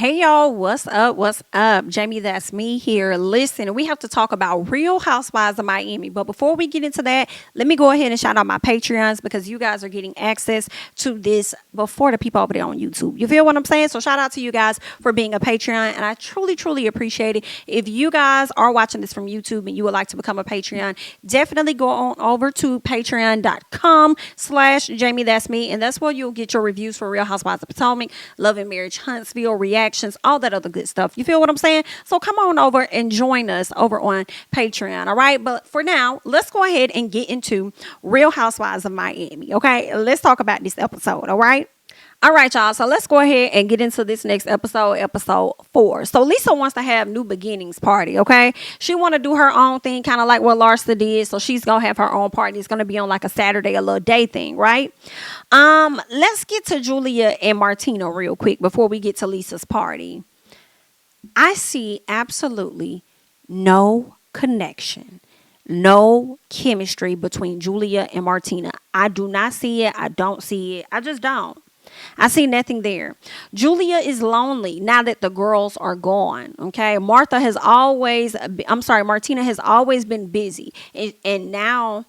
Hey y'all, what's up? What's up? Jamie, that's me here. Listen, we have to talk about Real Housewives of Miami. But before we get into that, let me go ahead and shout out my Patreons because you guys are getting access to this before the people over there on YouTube. You feel what I'm saying? So shout out to you guys for being a Patreon. And I truly, truly appreciate it. If you guys are watching this from YouTube and you would like to become a Patreon, definitely go on over to patreon.com/JamiThatsMe. And that's where you'll get your reviews for Real Housewives of Potomac, Love and Marriage, Huntsville, reactions, all that other good stuff. You feel what I'm saying? So come on over and join us over on Patreon. All right. But for now, let's go ahead and get into Real Housewives of Miami. Okay. Let's talk about this episode. All right. All right, y'all. So let's go ahead and get into this next episode, episode 4. So Lisa wants to have new beginnings party. Okay. She want to do her own thing, kind of like what Larsa did. So she's going to have her own party. It's going to be on like a Saturday, a little day thing. Right. Let's get to Julia and Martina real quick before we get to Lisa's party. I see absolutely no connection, no chemistry between Julia and Martina. I do not see it. I don't see it. I just don't. I see nothing there. Julia is lonely now that the girls are gone. Okay. Martina has always been busy. And now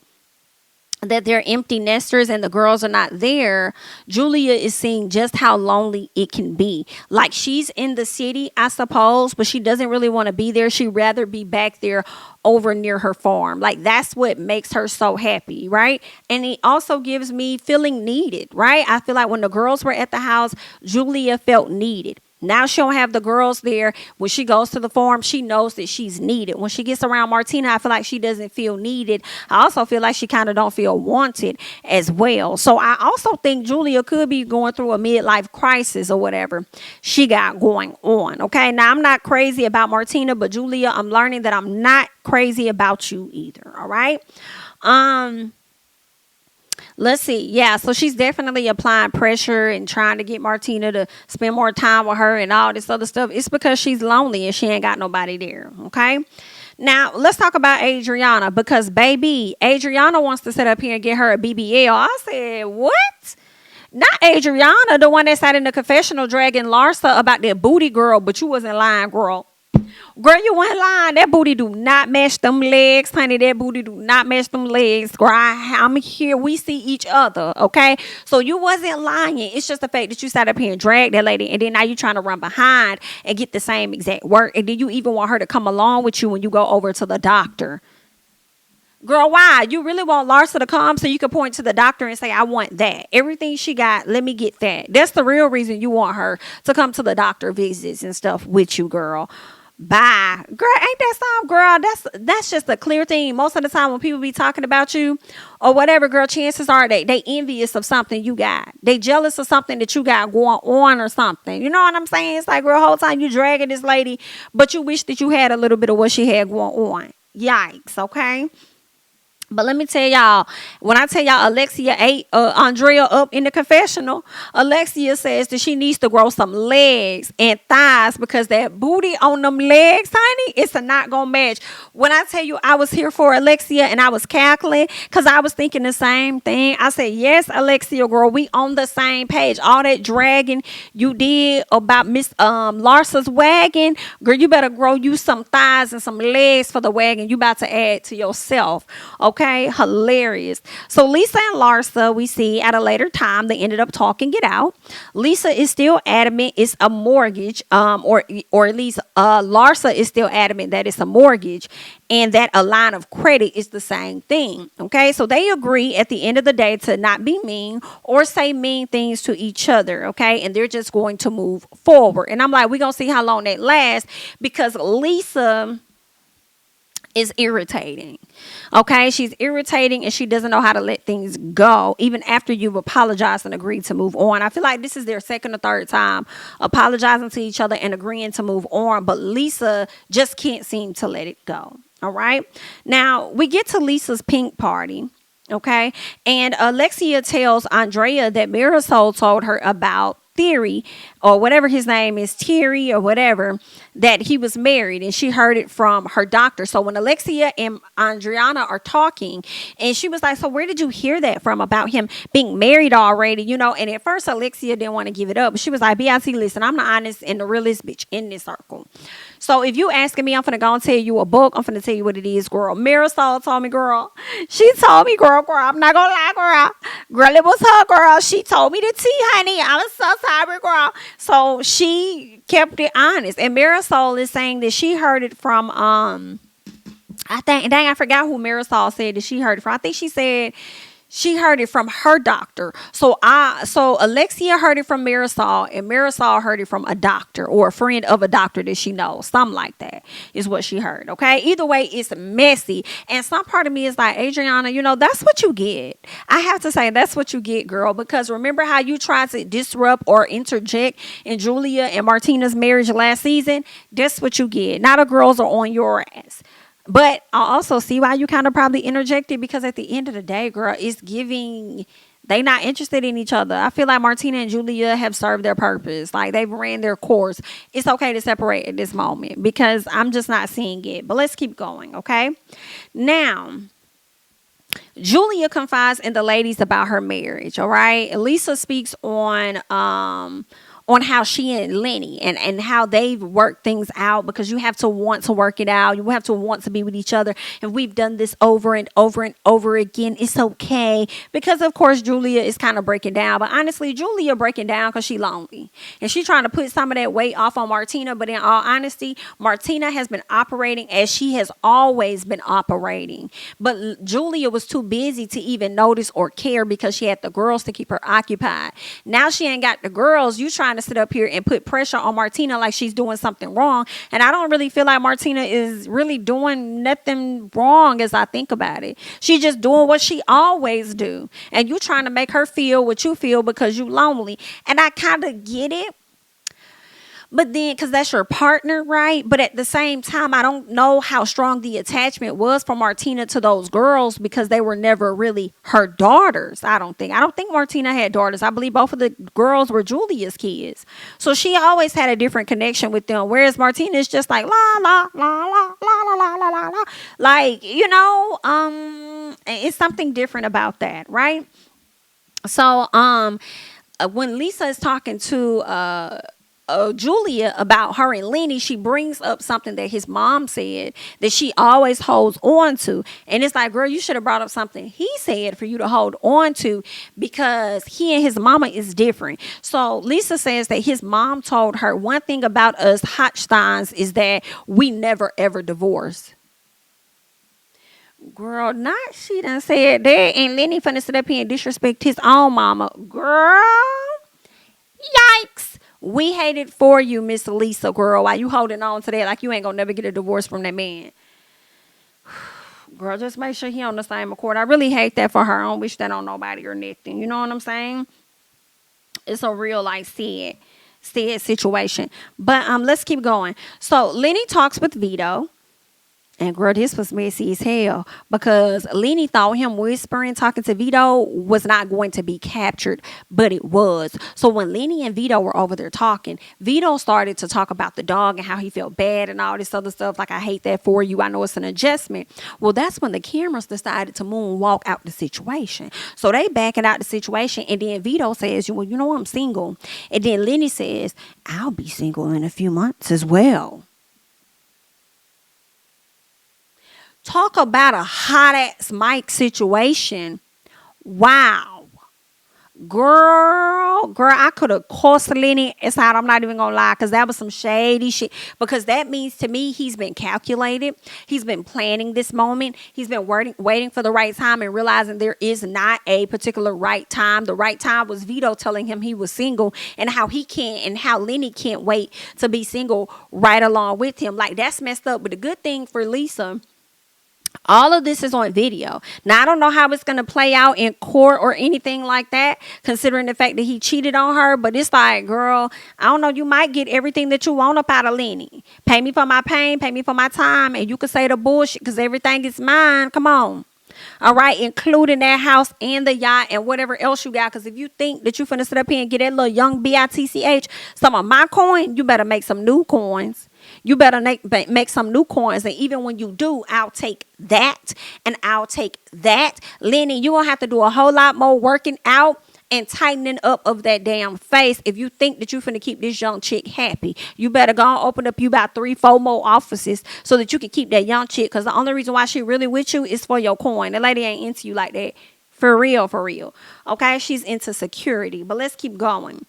that they're empty nesters and the girls are not there, Julia is seeing just how lonely it can be. Like she's in the city, I suppose, but she doesn't really want to be there. She'd rather be back there over near her farm. Like that's what makes her so happy, right? And it also gives me feeling needed, right? I feel like when the girls were at the house, Julia felt needed. Now she don't have the girls there. When she goes to the farm, she knows that she's needed. When she gets around Martina, I feel like she doesn't feel needed. I also feel like she kind of don't feel wanted as well. So I also think Julia could be going through a midlife crisis or whatever she got going on. Okay, now I'm not crazy about Martina, but Julia, I'm learning that I'm not crazy about you either. All right. Let's see. Yeah, so she's definitely applying pressure and trying to get Martina to spend more time with her and all this other stuff. It's because she's lonely and she ain't got nobody there. Okay. Now, let's talk about Adriana because, baby, Adriana wants to sit up here and get her a BBL. I said, what? Not Adriana, the one that sat in the confessional dragging Larsa about that booty girl, but you wasn't lying, girl. Girl, you weren't lying. That booty do not match them legs, honey. That booty do not match them legs. Girl, I'm here. We see each other, okay? So you wasn't lying. It's just the fact that you sat up here and dragged that lady, and then now you trying to run behind and get the same exact work, and then you even want her to come along with you when you go over to the doctor. Girl, why? You really want Larsa to come so you can point to the doctor and say, I want that. Everything she got, let me get that. That's the real reason you want her to come to the doctor visits and stuff with you, girl. Bye. Girl, ain't that something, girl? That's just a clear thing. Most of the time when people be talking about you or whatever, girl, chances are they envious of something you got. They jealous of something that you got going on or something. You know what I'm saying? It's like, girl, whole time you dragging this lady, but you wish that you had a little bit of what she had going on. Yikes, okay? But let me tell y'all, when I tell y'all Alexia ate Andrea up in the confessional, Alexia says that she needs to grow some legs and thighs because that booty on them legs, honey, it's not going to match. When I tell you I was here for Alexia and I was cackling because I was thinking the same thing. I said, yes, Alexia, girl, we on the same page. All that dragging you did about Miss Larsa's wagon, girl, you better grow you some thighs and some legs for the wagon you about to add to yourself. Okay. Hilarious. So Lisa and Larsa, we see at a later time, they ended up talking it out. Lisa is still adamant it's a mortgage, or at least Larsa is still adamant that it's a mortgage and that a line of credit is the same thing. Okay, so they agree at the end of the day to not be mean or say mean things to each other. Okay, and they're just going to move forward. And I'm like, we're gonna see how long that lasts because Lisa is irritating. Okay, she's irritating and she doesn't know how to let things go even after you've apologized and agreed to move on. I feel like this is their second or third time apologizing to each other and agreeing to move on, but Lisa just can't seem to let it go. All right, now we get to Lisa's pink party. Okay, and Alexia tells Andrea that Marisol told her about Theory, or whatever his name is, Terry or whatever, that he was married, and she heard it from her doctor. So when Alexia and Adriana are talking, and she was like, so where did you hear that from about him being married already? And at first Alexia didn't want to give it up, but she was like, BIC, listen, I'm the honest and the realest bitch in this circle. So if you asking me, I'm finna go and tell you a book. I'm finna tell you what it is, girl. Marisol told me, girl. She told me, girl, I'm not gonna lie, girl, it was her, girl. She told me the tea, honey. I was so sorry, girl. So she kept it honest. And Marisol is saying that she heard it from I forgot who Marisol said that she heard it from. I think she said she heard it from her doctor. So Alexia heard it from Marisol, and Marisol heard it from a doctor or a friend of a doctor that she knows. Something like that is what she heard. Okay. Either way, it's messy. And some part of me is like, Adriana, that's what you get. I have to say that's what you get, girl, because remember how you tried to disrupt or interject in Julia and Martina's marriage last season? That's what you get. Now the girls are on your ass. But I also see why you kind of probably interjected, because at the end of the day, girl, it's giving they not interested in each other. I feel like Martina and Julia have served their purpose. Like, they've ran their course. It's okay to separate at this moment because I'm just not seeing it. But let's keep going, okay? Now, Julia confides in the ladies about her marriage, all right? Lisa speaks on how she and Lenny and how they've worked things out, because you have to want to work it out. You have to want to be with each other. And we've done this over and over and over again. It's okay. Because, of course, Julia is kind of breaking down. But honestly, Julia breaking down because she's lonely. And she's trying to put some of that weight off on Martina. But in all honesty, Martina has been operating as she has always been operating. But Julia was too busy to even notice or care because she had the girls to keep her occupied. Now she ain't got the girls. You trying to sit up here and put pressure on Martina like she's doing something wrong. And I don't really feel like Martina is really doing nothing wrong as I think about it. She's just doing what she always do. And you trying to make her feel what you feel because you lonely. And I kind of get it. But then, because that's your partner, right? But at the same time, I don't know how strong the attachment was from Martina to those girls, because they were never really her daughters. I don't think Martina had daughters. I believe both of the girls were Julia's kids. So she always had a different connection with them. Whereas Martina is just like, la, la, la, la, la, la, la, la, la. Like, it's something different about that, right? So, when Lisa is talking to, Julia about her and Lenny, she brings up something that his mom said that she always holds on to. And it's like, girl, you should have brought up something he said for you to hold on to, because he and his mama is different. So Lisa says that his mom told her, one thing about us Hotsteins is that we never ever divorce. Girl, not she done said that, and Lenny finna sit up here and disrespect his own mama. Girl, yikes. We hate it for you, Miss Lisa, girl. Why you holding on to that like you ain't gonna never get a divorce from that man? Girl, just make sure he on the same accord. I really hate that for her. I don't wish that on nobody or nothing. You know what I'm saying? It's a real, like, sad situation. But let's keep going. So Lenny talks with Vito. And girl, this was messy as hell, because Lenny thought him whispering, talking to Vito was not going to be captured, but it was. So when Lenny and Vito were over there talking, Vito started to talk about the dog and how he felt bad and all this other stuff. Like, I hate that for you. I know it's an adjustment. Well, that's when the cameras decided to moonwalk out the situation. So they backing out the situation. And then Vito says, well, I'm single. And then Lenny says, I'll be single in a few months as well. Talk about a hot ass mic situation. Wow. Girl, I could have cursed Lenny aside. I'm not even gonna lie, because that was some shady shit. Because that means to me he's been calculated. He's been planning this moment. He's been waiting for the right time and realizing there is not a particular right time. The right time was Vito telling him he was single, and how Lenny can't wait to be single right along with him. Like, that's messed up. But the good thing for Lisa, all of this is on video. Now, I don't know how it's going to play out in court or anything like that, considering the fact that he cheated on her. But it's like, girl, I don't know. You might get everything that you want up out of Lenny. Pay me for my pain. Pay me for my time. And you can say the bullshit because everything is mine. Come on. All right, including that house and the yacht and whatever else you got. Because if you think that you finna sit up here and get that little young bitch some of my coin, you better make some new coins. You better make some new coins. And even when you do, I'll take that and I'll take that. Lenny, you're going to have to do a whole lot more working out and tightening up of that damn face. If you think that you finna keep this young chick happy, you better go and open up you about 3-4 more offices so that you can keep that young chick. Because the only reason why she really with you is for your coin. The lady ain't into you like that. For real, for real. Okay, she's into security. But let's keep going.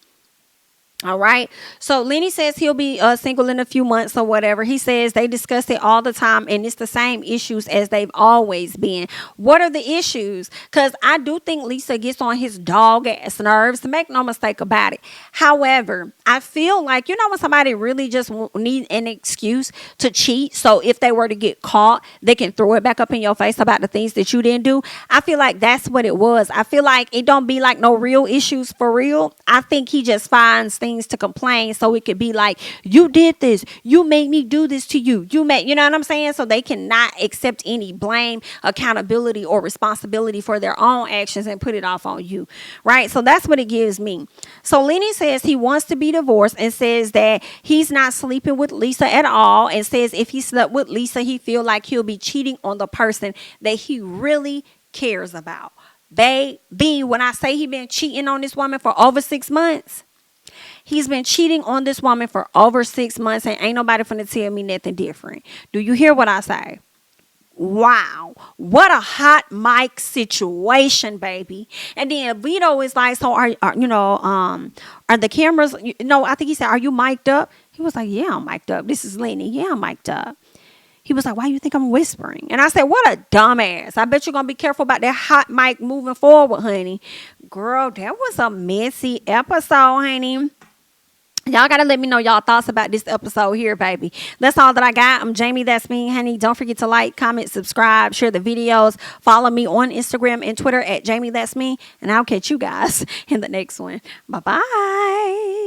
All right. So Lenny says he'll be single in a few months or whatever. He says they discuss it all the time and it's the same issues as they've always been. What are the issues? Because I do think Lisa gets on his dog ass nerves. Make no mistake about it. However, I feel like, you know, when somebody really just need an excuse to cheat. So if they were to get caught, they can throw it back up in your face about the things that you didn't do. I feel like that's what it was. I feel like it don't be like no real issues for real. I think he just finds things to complain so it could be like, you did this, you made me do this to you, you know what I'm saying? So they cannot accept any blame, accountability, or responsibility for their own actions and put it off on you, right? So that's what it gives me. So Lenny says he wants to be divorced and says that he's not sleeping with Lisa at all, and says if he slept with Lisa, he feel like he'll be cheating on the person that he really cares about. Baby, when I say he been cheating on this woman for over 6 months, he's been cheating on this woman for over 6 months, and ain't nobody finna tell me nothing different. Do you hear what I say? Wow, what a hot mic situation, baby. And then Vito is like, so are the cameras? No, I think he said, are you mic'd up? He was like, yeah, I'm mic'd up. This is Lenny. Yeah, I'm mic'd up. He was like, why you think I'm whispering? And I said, what a dumbass. I bet you're going to be careful about that hot mic moving forward, honey. Girl, that was a messy episode, honey. Y'all got to let me know y'all thoughts about this episode here, baby. That's all that I got. I'm Jamie. That's me, honey. Don't forget to like, comment, subscribe, share the videos. Follow me on Instagram and Twitter at JamiThatsMe. And I'll catch you guys in the next one. Bye-bye.